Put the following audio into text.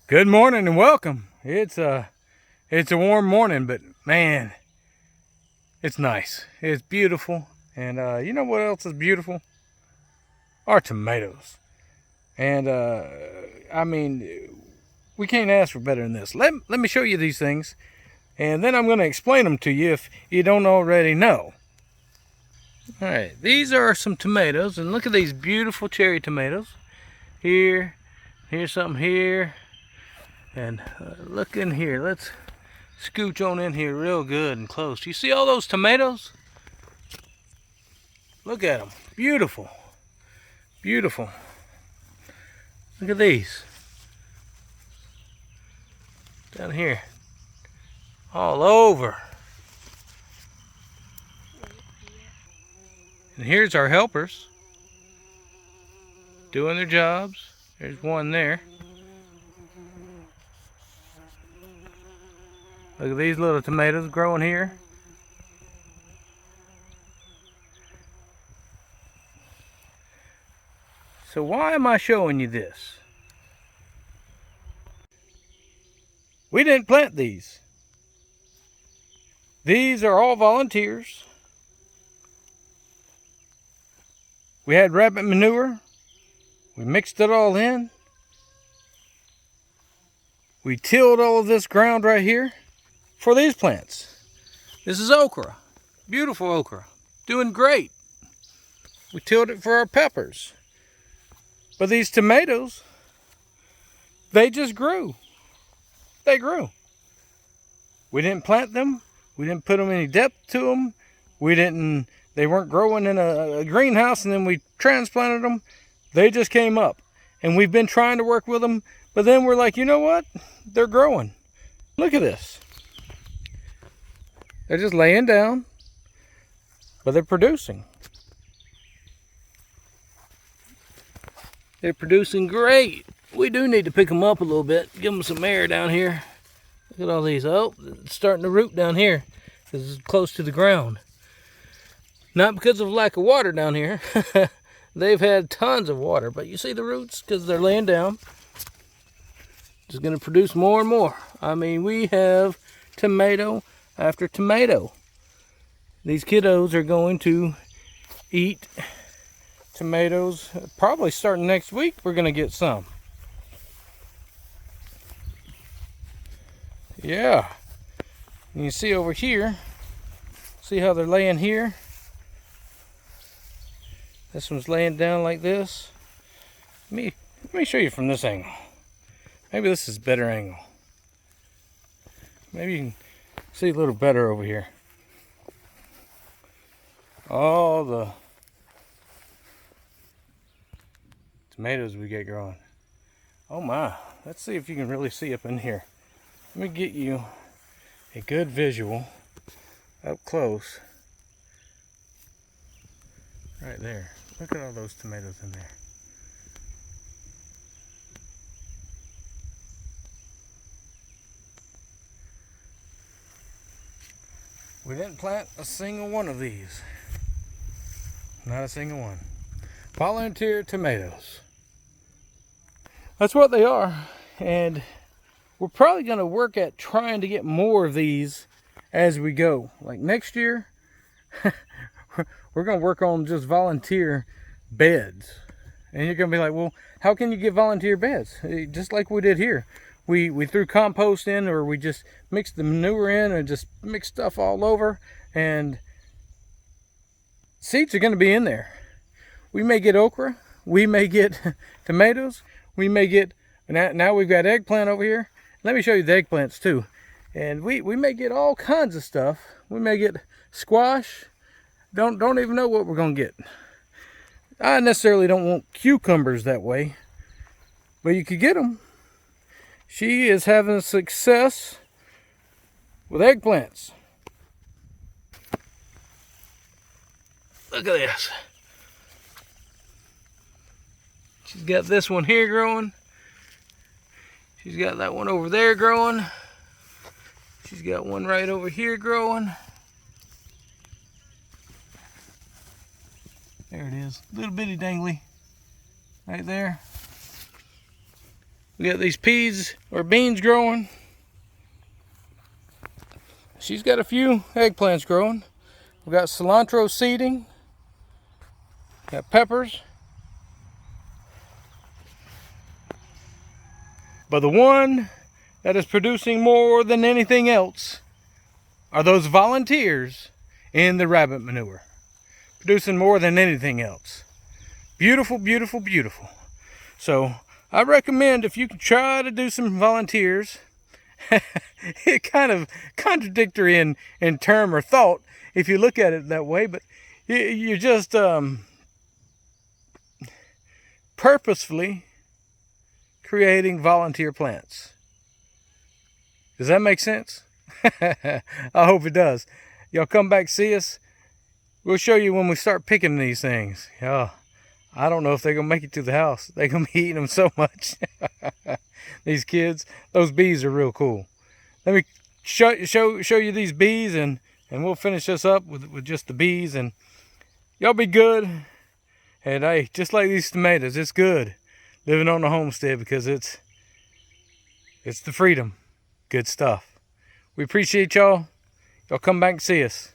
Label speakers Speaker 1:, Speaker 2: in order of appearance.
Speaker 1: Good morning and welcome. It's a warm morning, but man, it's nice. It's beautiful. And you know what else is beautiful? Our tomatoes. And I mean, we can't ask for better than this. Let me show you these things, and then I'm going to explain them to you if you don't already know. All right, these are some tomatoes, and look at these beautiful cherry tomatoes. Here's something here, and look in here. Let's scooch on in here real good and close. You see all those tomatoes? Look at them. Beautiful. Beautiful. Look at these. Down here. All over. And here's our helpers. Doing their jobs. There's one there. Look at these little tomatoes growing here. So why am I showing you this? We didn't plant these. These are all volunteers. We had rabbit manure. We mixed it all in. We tilled all of this ground right here for these plants. This is okra. Beautiful okra. Doing great. We tilled it for our peppers. But these tomatoes, they just grew. They grew. We didn't plant them. We didn't put them any depth to them. They weren't growing in a greenhouse and then we transplanted them. They just came up. And we've been trying to work with them. But then we're like, you know what? They're growing. Look at this. They're just laying down. But they're producing. They're producing great. We do need to pick them up a little bit. Give them some air down here. Look at all these. Oh, it's starting to root down here because it's close to the ground. Not because of lack of water down here. They've had tons of water, but you see the roots because they're laying down. It's going to produce more and more. I mean, we have tomato after tomato. These kiddos are going to eat tomatoes. Probably starting next week, we're going to get some. Yeah. And you see over here, see how they're laying here? This one's laying down like this. Let me show you from this angle. Maybe this is a better angle. Maybe you can see a little better over here. All the tomatoes we get growing. Oh my, let's see if you can really see up in here. Let me get you a good visual up close. Right there. Look at all those tomatoes in there. We didn't plant a single one of these. Not a single one. Volunteer tomatoes. That's what they are. And we're probably going to work at trying to get more of these as we go. Like next year, we're going to work on just volunteer beds. And you're going to be like, well, how can you get volunteer beds? Just like we did here. We threw compost in, or we just mixed the manure in and just mixed stuff all over. And seeds are going to be in there. We may get okra. We may get tomatoes. We may get, now we've got eggplant over here. Let me show you the eggplants too. And we may get all kinds of stuff. We may get squash. Don't even know what we're going to get. I necessarily don't want cucumbers that way, but you could get them. She is having success with eggplants. Look at this. She's got this one here growing. She's got that one over there growing. She's got one right over here growing. There it is. Little bitty dangly. Right there. We got these peas or beans growing. She's got a few eggplants growing. We got cilantro seeding. Got peppers. But the one that is producing more than anything else are those volunteers in the rabbit manure. Producing more than anything else. Beautiful, beautiful, beautiful. So I recommend if you can try to do some volunteers. It's kind of contradictory in term or thought if you look at it that way, but you're just purposefully creating volunteer plants. Does that make sense? I hope it does. Y'all come back, see us. We'll show you when we start picking these things. Oh, I don't know if they're going to make it to the house. They're going to be eating them so much. These kids, those bees are real cool. Let me show you these bees, and we'll finish this up with just the bees. And y'all be good. And hey, just like these tomatoes, it's good living on the homestead because it's the freedom. Good stuff. We appreciate y'all. Y'all come back and see us.